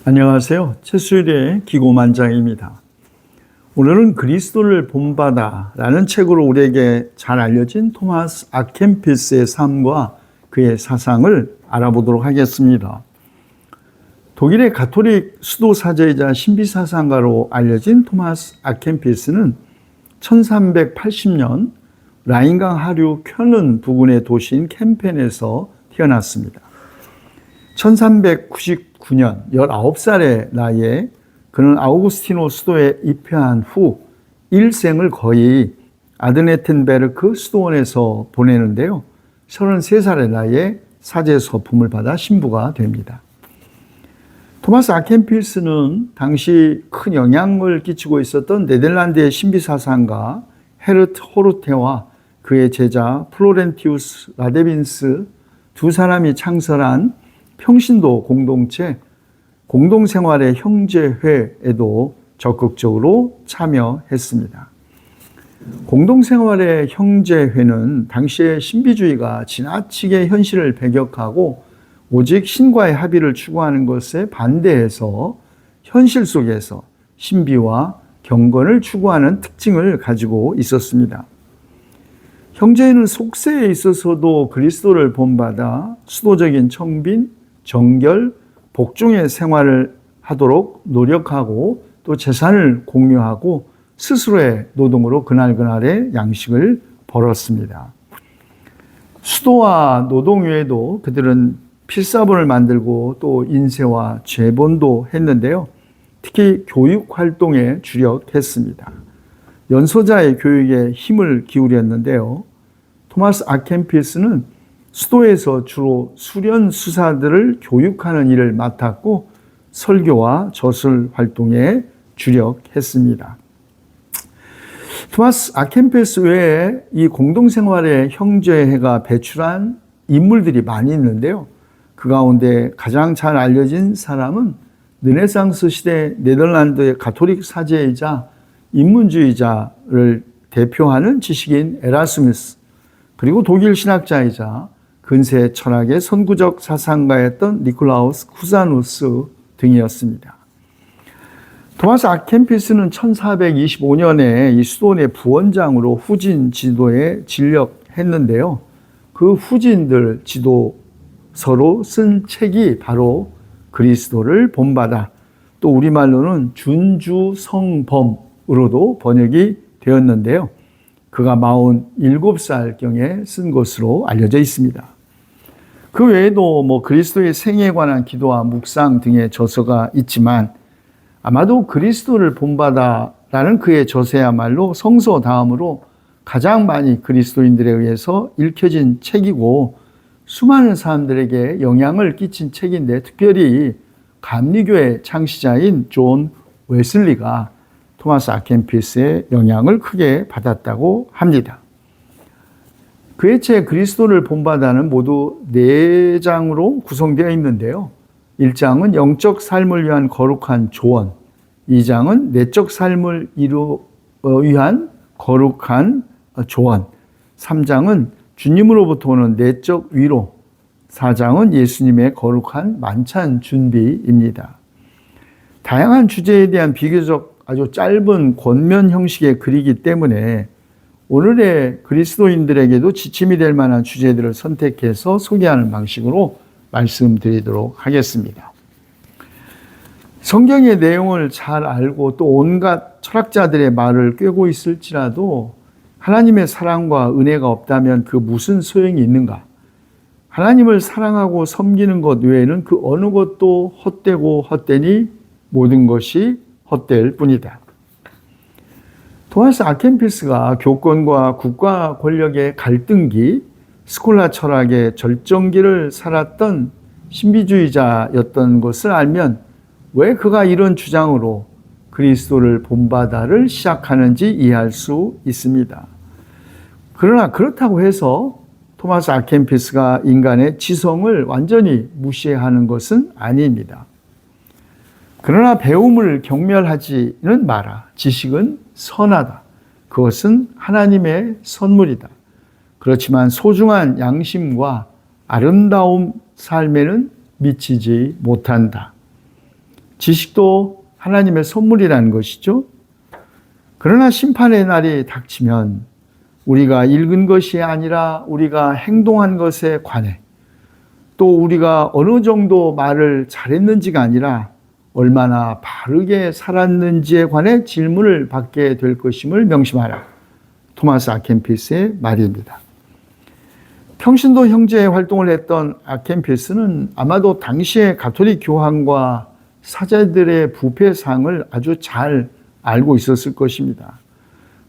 안녕하세요. 최수일의 기고만장입니다. 오늘은 그리스도를 본받아라는 책으로 우리에게 잘 알려진 토마스 아켐피스의 삶과 그의 사상을 알아보도록 하겠습니다. 독일의 가톨릭 수도 사제이자 신비사상가로 알려진 토마스 아켐피스는 1380년 라인강 하류 쾰른 부근의 도시인 캠펜에서 태어났습니다. 1399년 19살의 나이에 그는 아우구스티노 수도에 입회한 후 일생을 거의 아드네텐베르크 수도원에서 보내는데요. 33살의 나이에 사제 서품을 받아 신부가 됩니다. 토마스 아켐피스는 당시 큰 영향을 끼치고 있었던 네덜란드의 신비사상가 헤르트 호르테와 그의 제자 플로렌티우스 라데빈스 두 사람이 창설한 평신도 공동체 공동생활의 형제회에도 적극적으로 참여했습니다. 공동생활의 형제회는 당시의 신비주의가 지나치게 현실을 배격하고 오직 신과의 합의를 추구하는 것에 반대해서 현실 속에서 신비와 경건을 추구하는 특징을 가지고 있었습니다. 형제회는 속세에 있어서도 그리스도를 본받아 수도적인 청빈, 정결, 복종의 생활을 하도록 노력하고 또 재산을 공유하고 스스로의 노동으로 그날그날의 양식을 벌었습니다. 수도와 노동 외에도 그들은 필사본을 만들고 또 인쇄와 제본도 했는데요. 특히 교육 활동에 주력했습니다. 연소자의 교육에 힘을 기울였는데요. 토마스 아켐피스는 수도에서 주로 수련 수사들을 교육하는 일을 맡았고 설교와 저술 활동에 주력했습니다. 토마스 아켐피스 외에 이 공동생활의 형제회가 배출한 인물들이 많이 있는데요. 그 가운데 가장 잘 알려진 사람은 르네상스 시대 네덜란드의 가톨릭 사제이자 인문주의자를 대표하는 지식인 에라스무스, 그리고 독일 신학자이자 근세 철학의 선구적 사상가였던 니콜라우스 쿠자누스 등이었습니다. 토마스 아켐피스는 1425년에 이 수도원의 부원장으로 후진 지도에 진력했는데요. 그 후진들 지도서로 쓴 책이 바로 그리스도를 본받아, 또 우리말로는 준주성범으로도 번역이 되었는데요. 그가 47살경에 쓴 것으로 알려져 있습니다. 그 외에도 그리스도의 생애에 관한 기도와 묵상 등의 저서가 있지만 아마도 그리스도를 본받아라는 그의 저서야말로 성서 다음으로 가장 많이 그리스도인들에 의해서 읽혀진 책이고 수많은 사람들에게 영향을 끼친 책인데, 특별히 감리교의 창시자인 존 웨슬리가 토마스 아켐피스의 영향을 크게 받았다고 합니다. 그의 책 그리스도를 본받아는 모두 4장으로 구성되어 있는데요. 1장은 영적 삶을 위한 거룩한 조언, 2장은 내적 삶을 위한 거룩한 조언, 3장은 주님으로부터 오는 내적 위로, 4장은 예수님의 거룩한 만찬 준비입니다. 다양한 주제에 대한 비교적 아주 짧은 권면 형식의 글이기 때문에 오늘의 그리스도인들에게도 지침이 될 만한 주제들을 선택해서 소개하는 방식으로 말씀드리도록 하겠습니다. 성경의 내용을 잘 알고 또 온갖 철학자들의 말을 꿰고 있을지라도 하나님의 사랑과 은혜가 없다면 그 무슨 소용이 있는가? 하나님을 사랑하고 섬기는 것 외에는 그 어느 것도 헛되고 헛되니 모든 것이 헛될 뿐이다. 토마스 아켐피스가 교권과 국가 권력의 갈등기, 스콜라 철학의 절정기를 살았던 신비주의자였던 것을 알면 왜 그가 이런 주장으로 그리스도를 본받아를 시작하는지 이해할 수 있습니다. 그러나 그렇다고 해서 토마스 아켐피스가 인간의 지성을 완전히 무시하는 것은 아닙니다. 그러나 배움을 경멸하지는 마라. 지식은 선하다. 그것은 하나님의 선물이다. 그렇지만 소중한 양심과 아름다운 삶에는 미치지 못한다. 지식도 하나님의 선물이라는 것이죠. 그러나 심판의 날이 닥치면 우리가 읽은 것이 아니라 우리가 행동한 것에 관해, 또 우리가 어느 정도 말을 잘했는지가 아니라 얼마나 바르게 살았는지에 관해 질문을 받게 될 것임을 명심하라. 토마스 아켄피스의 말입니다. 평신도 형제 활동을 했던 아켄피스는 아마도 당시의 가톨릭 교황과 사제들의 부패상을 아주 잘 알고 있었을 것입니다.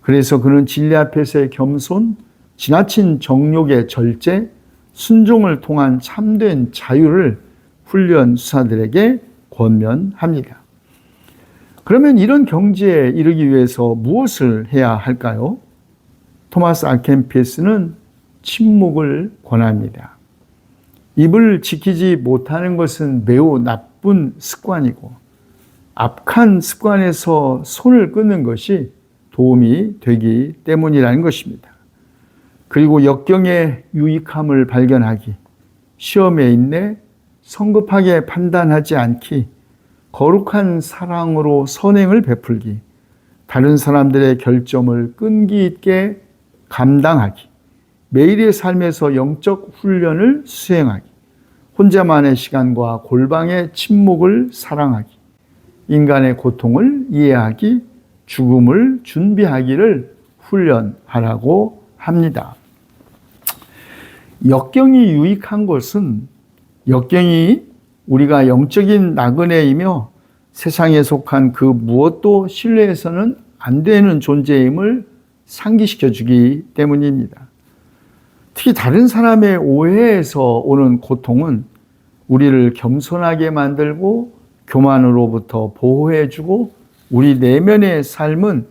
그래서 그는 진리 앞에서의 겸손, 지나친 정욕의 절제, 순종을 통한 참된 자유를 훈련 수사들에게 권면합니다. 그러면 이런 경지에 이르기 위해서 무엇을 해야 할까요? 토마스 아켄피스는 침묵을 권합니다. 입을 지키지 못하는 것은 매우 나쁜 습관이고 악한 습관에서 손을 끊는 것이 도움이 되기 때문이라는 것입니다. 그리고 역경의 유익함을 발견하기, 시험에 인내, 성급하게 판단하지 않기, 거룩한 사랑으로 선행을 베풀기, 다른 사람들의 결점을 끈기 있게 감당하기, 매일의 삶에서 영적 훈련을 수행하기, 혼자만의 시간과 골방의 침묵을 사랑하기, 인간의 고통을 이해하기, 죽음을 준비하기를 훈련하라고 합니다. 역경이 유익한 것은 역경이 우리가 영적인 나그네이며 세상에 속한 그 무엇도 신뢰해서는 안 되는 존재임을 상기시켜 주기 때문입니다. 특히 다른 사람의 오해에서 오는 고통은 우리를 겸손하게 만들고 교만으로부터 보호해 주고 우리 내면의 삶은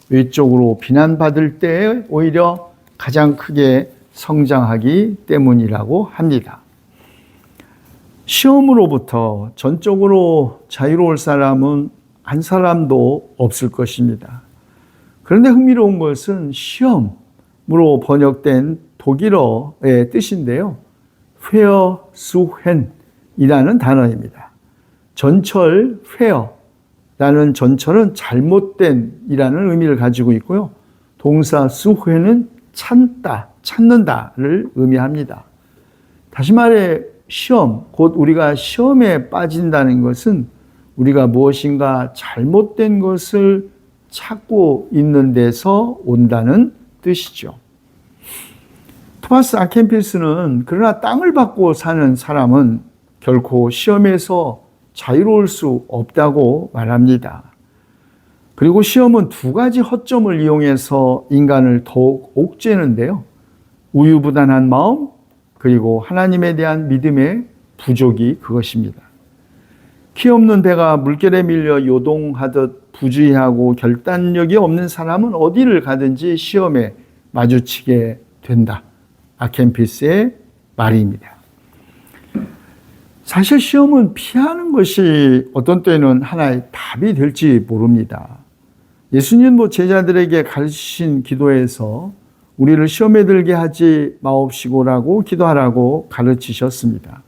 외적으로 비난받을 때에 오히려 가장 크게 성장하기 때문이라고 합니다. 시험으로부터 전적으로 자유로울 사람은 한 사람도 없을 것입니다. 그런데 흥미로운 것은 시험으로 번역된 독일어의 뜻인데요. 회어수헨이라는 단어입니다. 전철 회어라는 전철은 잘못된 이라는 의미를 가지고 있고요. 동사 수회는 찾다, 찾는다를 의미합니다. 다시 말해 시험, 곧 우리가 시험에 빠진다는 것은 우리가 무엇인가 잘못된 것을 찾고 있는 데서 온다는 뜻이죠. 토마스 아켄피스는 그러나 땅을 받고 사는 사람은 결코 시험에서 자유로울 수 없다고 말합니다. 그리고 시험은 두 가지 허점을 이용해서 인간을 더욱 옥죄는데요. 우유부단한 마음, 그리고 하나님에 대한 믿음의 부족이 그것입니다. 키 없는 배가 물결에 밀려 요동하듯 부주의하고 결단력이 없는 사람은 어디를 가든지 시험에 마주치게 된다. 아켄피스의 말입니다. 사실 시험은 피하는 것이 어떤 때는 하나의 답이 될지 모릅니다. 예수님도 제자들에게 가르치신 기도에서 우리를 시험에 들게 하지 마옵시고라고 기도하라고 가르치셨습니다.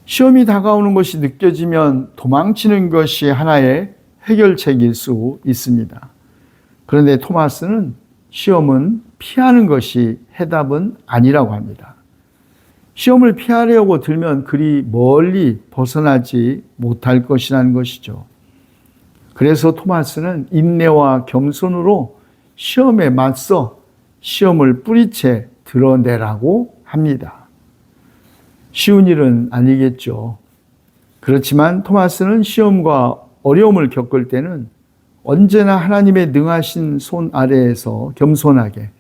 시험이 다가오는 것이 느껴지면 도망치는 것이 하나의 해결책일 수 있습니다. 그런데 토마스는 시험은 피하는 것이 해답은 아니라고 합니다. 시험을 피하려고 들면 그리 멀리 벗어나지 못할 것이라는 것이죠. 그래서 토마스는 인내와 겸손으로 시험에 맞서 시험을 뿌리채 드러내라고 합니다. 쉬운 일은 아니겠죠. 그렇지만 토마스는 시험과 어려움을 겪을 때는 언제나 하나님의 능하신 손 아래에서 겸손하게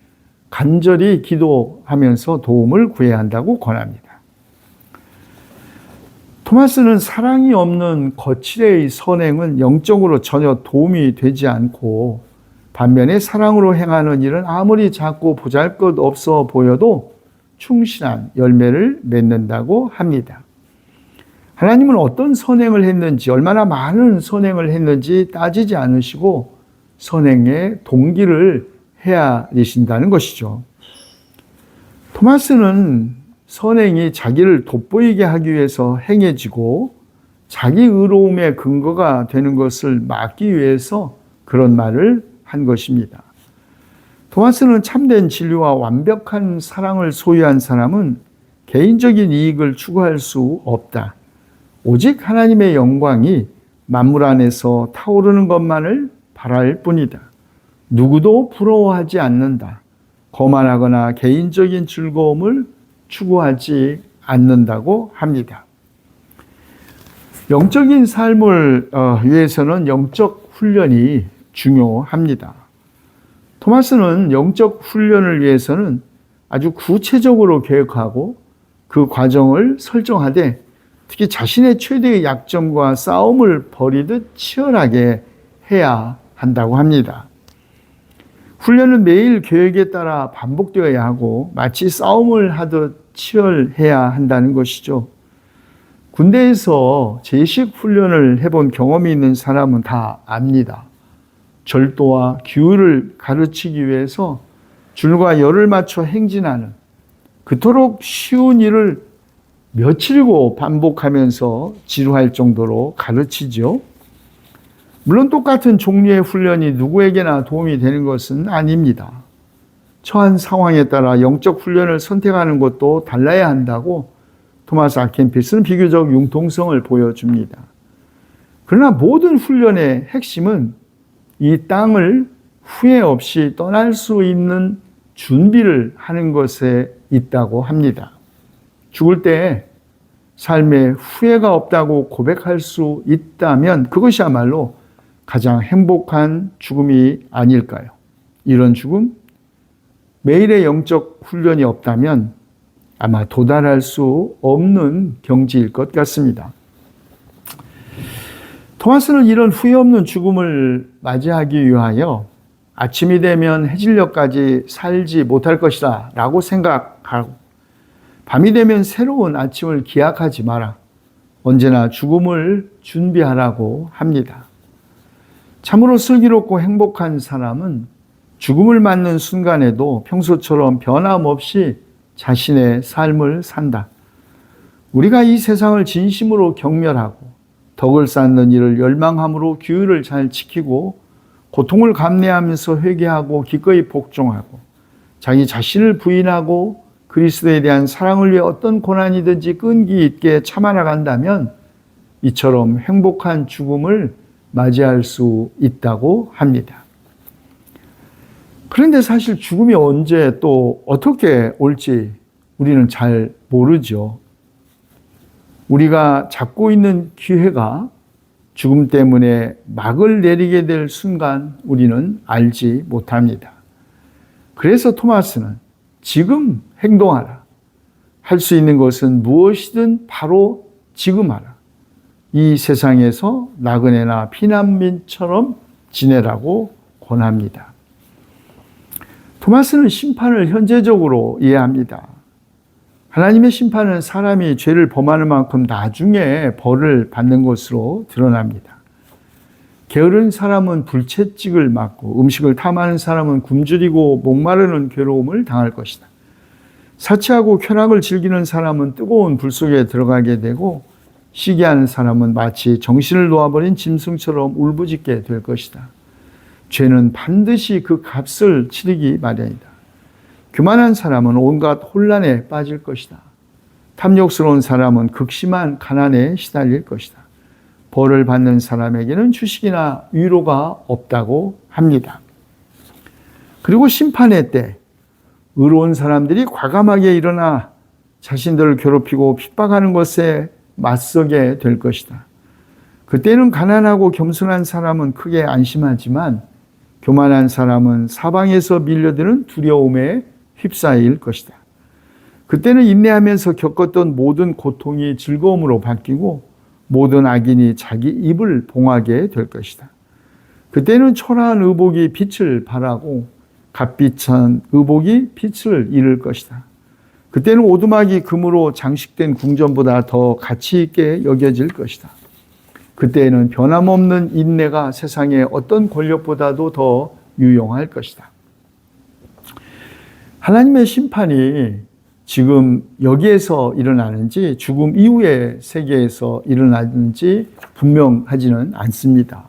간절히 기도하면서 도움을 구해야 한다고 권합니다. 토마스는 사랑이 없는 거칠의 선행은 영적으로 전혀 도움이 되지 않고 반면에 사랑으로 행하는 일은 아무리 작고 보잘것없어 보여도 충실한 열매를 맺는다고 합니다. 하나님은 어떤 선행을 했는지, 얼마나 많은 선행을 했는지 따지지 않으시고 선행의 동기를 헤아리신다는 것이죠. 토마스는 선행이 자기를 돋보이게 하기 위해서 행해지고 자기 의로움의 근거가 되는 것을 막기 위해서 그런 말을 한 것입니다. 토마스는 참된 진리와 완벽한 사랑을 소유한 사람은 개인적인 이익을 추구할 수 없다. 오직 하나님의 영광이 만물 안에서 타오르는 것만을 바랄 뿐이다. 누구도 부러워하지 않는다. 거만하거나 개인적인 즐거움을 추구하지 않는다고 합니다. 영적인 삶을 위해서는 영적 훈련이 중요합니다. 토마스는 영적 훈련을 위해서는 아주 구체적으로 계획하고 그 과정을 설정하되 특히 자신의 최대의 약점과 싸움을 벌이듯 치열하게 해야 한다고 합니다. 훈련은 매일 계획에 따라 반복되어야 하고 마치 싸움을 하듯 치열해야 한다는 것이죠. 군대에서 제식 훈련을 해본 경험이 있는 사람은 다 압니다. 절도와 규율을 가르치기 위해서 줄과 열을 맞춰 행진하는 그토록 쉬운 일을 며칠고 반복하면서 지루할 정도로 가르치죠. 물론 똑같은 종류의 훈련이 누구에게나 도움이 되는 것은 아닙니다. 처한 상황에 따라 영적 훈련을 선택하는 것도 달라야 한다고 토마스 아켄피스는 비교적 융통성을 보여줍니다. 그러나 모든 훈련의 핵심은 이 땅을 후회 없이 떠날 수 있는 준비를 하는 것에 있다고 합니다. 죽을 때 삶에 후회가 없다고 고백할 수 있다면 그것이야말로 가장 행복한 죽음이 아닐까요? 이런 죽음, 매일의 영적 훈련이 없다면 아마 도달할 수 없는 경지일 것 같습니다. 토마스는 이런 후회 없는 죽음을 맞이하기 위하여 아침이 되면 해질녘까지 살지 못할 것이다 라고 생각하고 밤이 되면 새로운 아침을 기약하지 마라. 언제나 죽음을 준비하라고 합니다. 참으로 슬기롭고 행복한 사람은 죽음을 맞는 순간에도 평소처럼 변함없이 자신의 삶을 산다. 우리가 이 세상을 진심으로 경멸하고 덕을 쌓는 일을 열망함으로 규율을 잘 지키고 고통을 감내하면서 회개하고 기꺼이 복종하고 자기 자신을 부인하고 그리스도에 대한 사랑을 위해 어떤 고난이든지 끈기 있게 참아나간다면 이처럼 행복한 죽음을 맞이할 수 있다고 합니다. 그런데 사실 죽음이 언제 또 어떻게 올지 우리는 잘 모르죠. 우리가 잡고 있는 기회가 죽음 때문에 막을 내리게 될 순간 우리는 알지 못합니다. 그래서 토마스는 지금 행동하라. 할 수 있는 것은 무엇이든 바로 지금 하라. 이 세상에서 나그네나 피난민처럼 지내라고 권합니다. 토마스는 심판을 현재적으로 이해합니다. 하나님의 심판은 사람이 죄를 범하는 만큼 나중에 벌을 받는 것으로 드러납니다. 게으른 사람은 불채찍을 맞고 음식을 탐하는 사람은 굶주리고 목마르는 괴로움을 당할 것이다. 사치하고 쾌락을 즐기는 사람은 뜨거운 불 속에 들어가게 되고 시기하는 사람은 마치 정신을 놓아버린 짐승처럼 울부짖게 될 것이다. 죄는 반드시 그 값을 치르기 마련이다. 교만한 사람은 온갖 혼란에 빠질 것이다. 탐욕스러운 사람은 극심한 가난에 시달릴 것이다. 벌을 받는 사람에게는 휴식이나 위로가 없다고 합니다. 그리고 심판의 때 의로운 사람들이 과감하게 일어나 자신들을 괴롭히고 핍박하는 것에 맞서게 될 것이다. 그때는 가난하고 겸손한 사람은 크게 안심하지만 교만한 사람은 사방에서 밀려드는 두려움에 휩싸일 것이다. 그때는 인내하면서 겪었던 모든 고통이 즐거움으로 바뀌고 모든 악인이 자기 입을 봉하게 될 것이다. 그때는 초라한 의복이 빛을 발하고 갓빛한 의복이 빛을 잃을 것이다. 그때는 오두막이 금으로 장식된 궁전보다 더 가치 있게 여겨질 것이다. 그때에는 변함없는 인내가 세상의 어떤 권력보다도 더 유용할 것이다. 하나님의 심판이 지금 여기에서 일어나는지 죽음 이후의 세계에서 일어나는지 분명하지는 않습니다.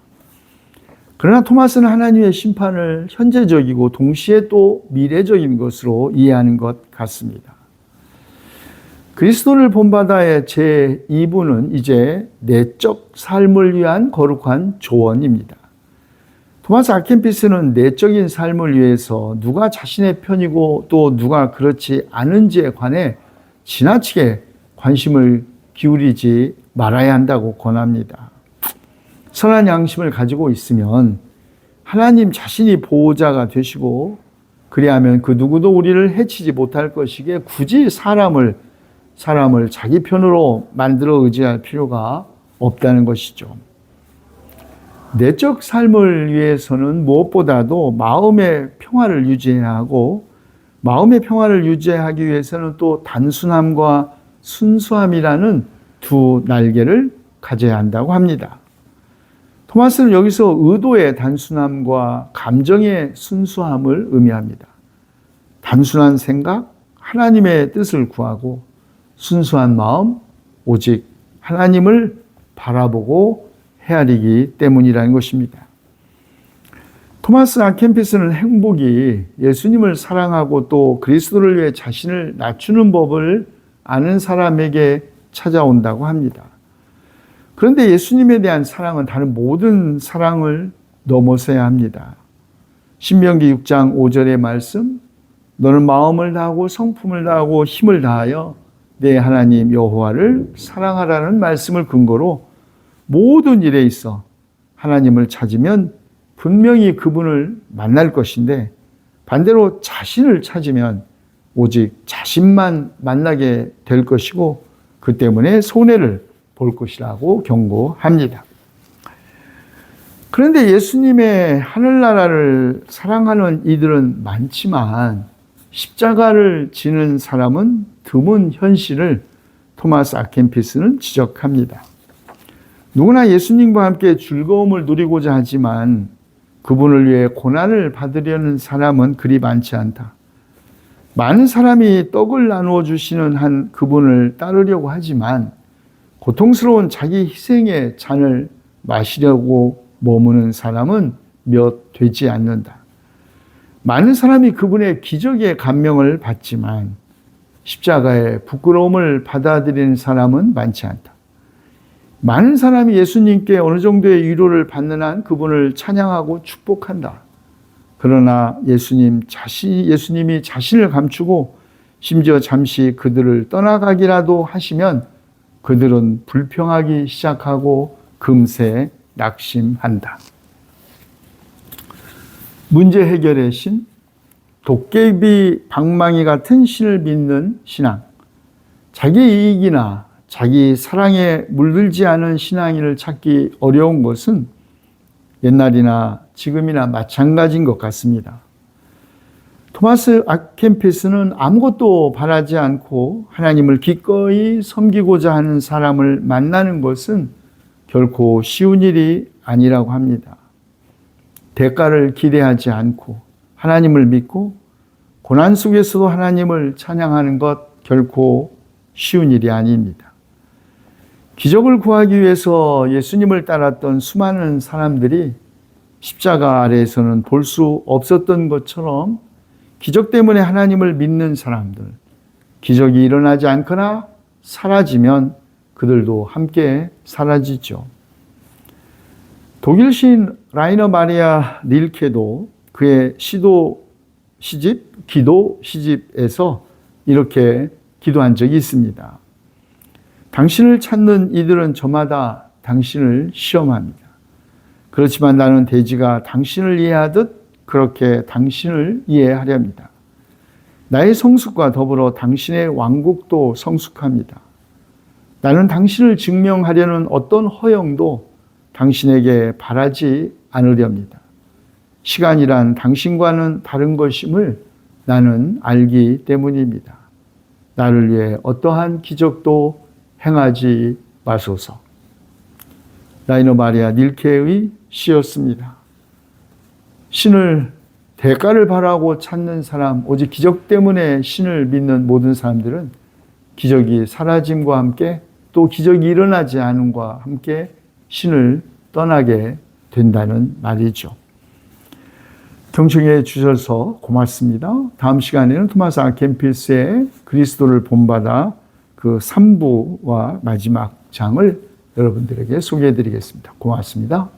그러나 토마스는 하나님의 심판을 현재적이고 동시에 또 미래적인 것으로 이해하는 것 같습니다. 그리스도를 본받아의 제2부는 이제 내적 삶을 위한 거룩한 조언입니다. 토마스 아켄피스는 내적인 삶을 위해서 누가 자신의 편이고 또 누가 그렇지 않은지에 관해 지나치게 관심을 기울이지 말아야 한다고 권합니다. 선한 양심을 가지고 있으면 하나님 자신이 보호자가 되시고 그리하면 그 누구도 우리를 해치지 못할 것이기에 굳이 사람을 자기 편으로 만들어 의지할 필요가 없다는 것이죠. 내적 삶을 위해서는 무엇보다도 마음의 평화를 유지해야 하고 마음의 평화를 유지하기 위해서는 또 단순함과 순수함이라는 두 날개를 가져야 한다고 합니다. 토마스는 여기서 의도의 단순함과 감정의 순수함을 의미합니다. 단순한 생각, 하나님의 뜻을 구하고 순수한 마음, 오직 하나님을 바라보고 헤아리기 때문이라는 것입니다. 토마스 아켄피스는 행복이 예수님을 사랑하고 또 그리스도를 위해 자신을 낮추는 법을 아는 사람에게 찾아온다고 합니다. 그런데 예수님에 대한 사랑은 다른 모든 사랑을 넘어서야 합니다. 신명기 6장 5절의 말씀, 너는 마음을 다하고 성품을 다하고 힘을 다하여 내 하나님 여호와를 사랑하라는 말씀을 근거로 모든 일에 있어 하나님을 찾으면 분명히 그분을 만날 것인데 반대로 자신을 찾으면 오직 자신만 만나게 될 것이고 그 때문에 손해를 볼 것이라고 경고합니다. 그런데 예수님의 하늘나라를 사랑하는 이들은 많지만 십자가를 지는 사람은 드문 현실을 토마스 아켄피스는 지적합니다. 누구나 예수님과 함께 즐거움을 누리고자 하지만 그분을 위해 고난을 받으려는 사람은 그리 많지 않다. 많은 사람이 떡을 나누어 주시는 한 그분을 따르려고 하지만 고통스러운 자기 희생의 잔을 마시려고 머무는 사람은 몇 되지 않는다. 많은 사람이 그분의 기적에 감명을 받지만 십자가의 부끄러움을 받아들이는 사람은 많지 않다. 많은 사람이 예수님께 어느 정도의 위로를 받는 한 그분을 찬양하고 축복한다. 그러나 예수님이 자신을 감추고 심지어 잠시 그들을 떠나가기라도 하시면 그들은 불평하기 시작하고 금세 낙심한다. 문제 해결의 신, 도깨비 방망이 같은 신을 믿는 신앙, 자기 이익이나 자기 사랑에 물들지 않은 신앙인을 찾기 어려운 것은 옛날이나 지금이나 마찬가지인 것 같습니다. 토마스 아켄피스는 아무것도 바라지 않고 하나님을 기꺼이 섬기고자 하는 사람을 만나는 것은 결코 쉬운 일이 아니라고 합니다. 대가를 기대하지 않고 하나님을 믿고 고난 속에서도 하나님을 찬양하는 것 결코 쉬운 일이 아닙니다. 기적을 구하기 위해서 예수님을 따랐던 수많은 사람들이 십자가 아래에서는 볼 수 없었던 것처럼 기적 때문에 하나님을 믿는 사람들, 기적이 일어나지 않거나 사라지면 그들도 함께 사라지죠. 독일 시인 라이너 마리아 릴케도 그의 기도 시집에서 이렇게 기도한 적이 있습니다. 당신을 찾는 이들은 저마다 당신을 시험합니다. 그렇지만 나는 대지가 당신을 이해하듯 그렇게 당신을 이해하려 합니다. 나의 성숙과 더불어 당신의 왕국도 성숙합니다. 나는 당신을 증명하려는 어떤 허영도 당신에게 바라지 않으려 합니다. 시간이란 당신과는 다른 것임을 나는 알기 때문입니다. 나를 위해 어떠한 기적도 행하지 마소서. 라이너 마리아 닐케의 시였습니다. 신을 대가를 바라고 찾는 사람, 오직 기적 때문에 신을 믿는 모든 사람들은 기적이 사라짐과 함께 또 기적이 일어나지 않음과 함께 신을 떠나게 된다는 말이죠. 경청해 주셔서 고맙습니다. 다음 시간에는 토마스 아 캠필스의 그리스도를 본받아 그 3부와 마지막 장을 여러분들에게 소개해 드리겠습니다. 고맙습니다.